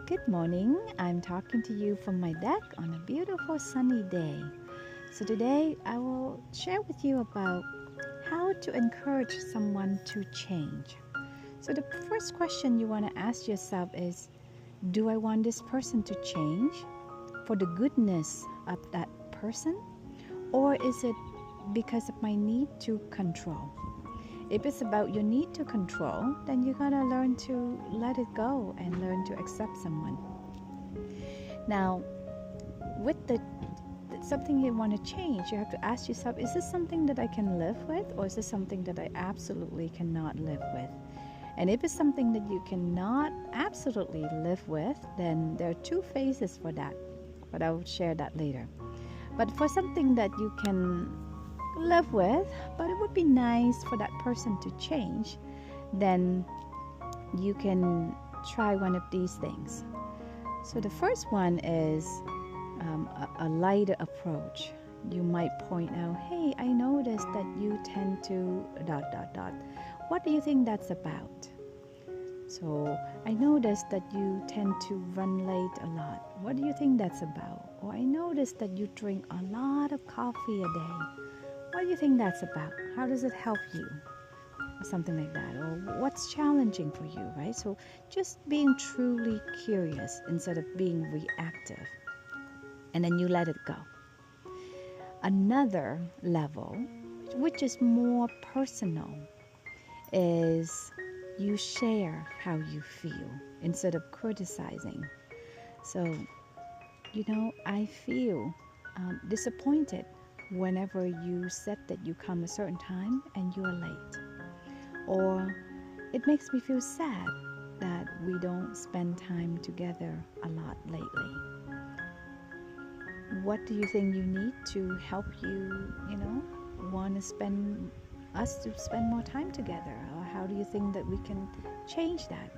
Good morning. I'm talking to you from my deck on a beautiful sunny day. So today I will share with you about how to encourage someone to change. So the first question you want to ask yourself is, do I want this person to change for the goodness of that person? Or is it because of my need to control? If it's about your need to control, then you gotta learn to let it go and learn to accept someone. Now, with something you want to change, you have to ask yourself, is this something that I can live with, or is this something that I absolutely cannot live with? And if it's something that you cannot absolutely live with, then there are two phases for that, but I will share that later. But for something that you can live with, but it would be nice for that person to change, then you can try one of these things. So the first one is a lighter approach. You might point out, hey, I noticed that you tend to ... What do you think that's about? So I noticed that you tend to run late a lot. What do you think that's about? Or I noticed that you drink a lot of coffee a day. What do you think that's about? How does it help you? Or something like that. Or what's challenging for you, right? So just being truly curious instead of being reactive. And then you let it go. Another level, which is more personal, is you share how you feel instead of criticizing. So, I feel disappointed whenever you said that you come a certain time and you are late. Or it makes me feel sad that we don't spend time together a lot lately. What do you think you need to help you, want to spend more time together? Or how do you think that we can change that?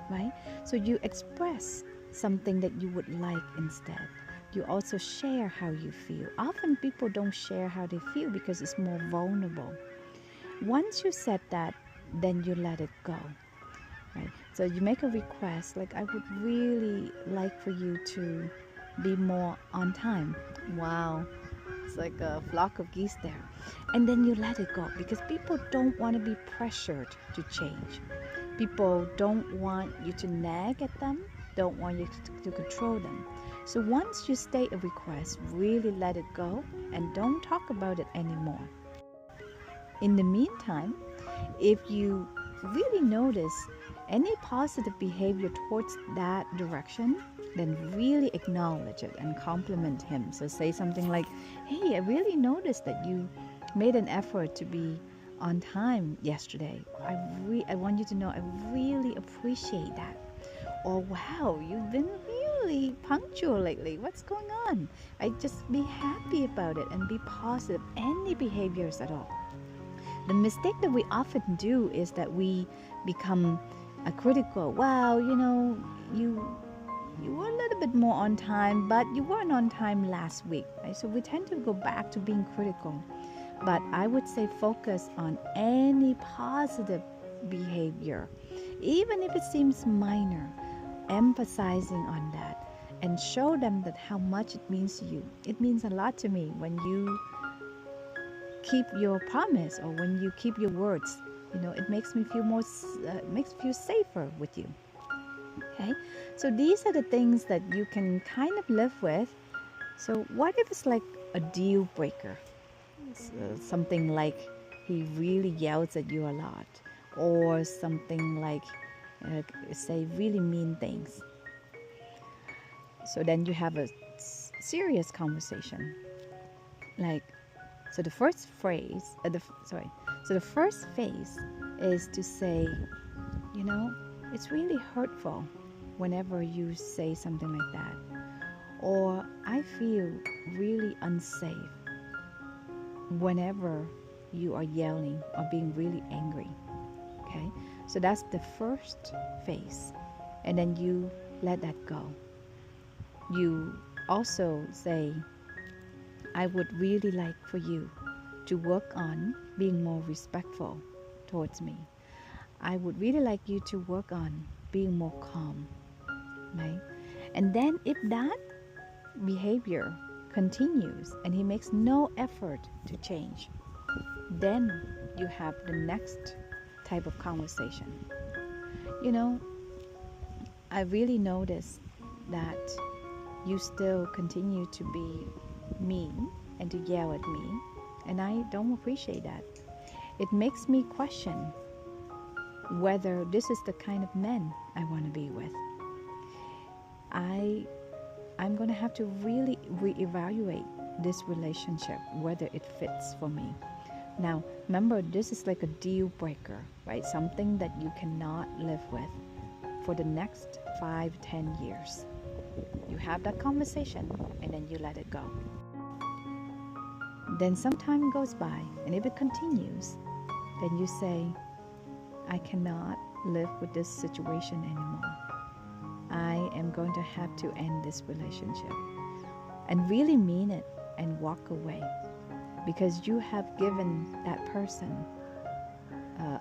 Right? So you express something that you would like instead. You also share how you feel. Often people don't share how they feel because it's more vulnerable. Once you said that, then you let it go. Right? So you make a request, like, I would really like for you to be more on time. Wow, it's like a flock of geese there. And then you let it go, because people don't want to be pressured to change. People don't want you to nag at them, don't want you to control them. So once you state a request, really let it go and don't talk about it anymore. In the meantime, if you really notice any positive behavior towards that direction, then really acknowledge it and compliment him. So say something like, hey, I really noticed that you made an effort to be on time yesterday. I want you to know I really appreciate that. Or, wow, you've been really punctual lately. What's going on? I just be happy about it and be positive. Any behaviors at all. The mistake that we often do is that we become critical. Wow, you were a little bit more on time, but you weren't on time last week. Right? So we tend to go back to being critical. But I would say focus on any positive behavior, even if it seems minor, emphasizing on that and show them that how much it means to you. It means a lot to me when you keep your promise or when you keep your words. It makes me feel makes me feel safer with you. Okay, so these are the things that you can kind of live with. So what if it's like a deal breaker? Something like he really yells at you a lot, or something like say really mean things. So then you have a serious conversation. So the first phase is to say, it's really hurtful whenever you say something like that, or I feel really unsafe whenever you are yelling or being really angry. Okay, so that's the first phase, and then you let that go. You also say, I would really like for you to work on being more respectful towards me. I would really like you to work on being more calm. And then if that behavior continues and he makes no effort to change, then you have the next type of conversation. You know, I really noticed that you still continue to be mean and to yell at me, and I don't appreciate that. It makes me question whether this is the kind of men I want to be with. I'm going to have to really reevaluate this relationship, whether it fits for me. Now, remember, this is like a deal breaker, right? Something that you cannot live with for the next 5-10 years. You have that conversation and then you let it go. Then some time goes by, and if it continues, then you say, I cannot live with this situation anymore. I am going to have to end this relationship, and really mean it and walk away, because you have given that person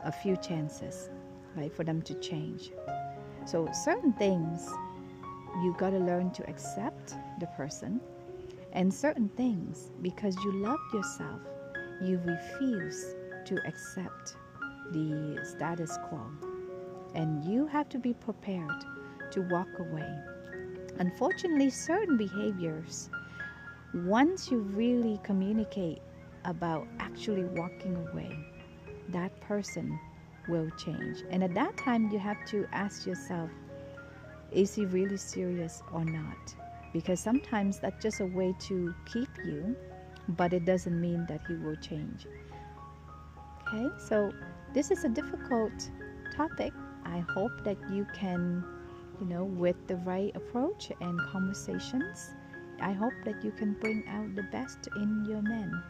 a few chances, right, for them to change. So certain things you got to learn to accept the person, and certain things, because you love yourself, you refuse to accept the status quo, and you have to be prepared to walk away. Unfortunately, certain behaviors, once you really communicate about actually walking away, that person will change. And at that time, you have to ask yourself, is he really serious or not? Because sometimes that's just a way to keep you, but it doesn't mean that he will change. Okay, so this is a difficult topic. I hope that you can, with the right approach and conversations, I hope that you can bring out the best in your men.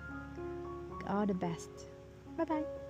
All the best. Bye-bye.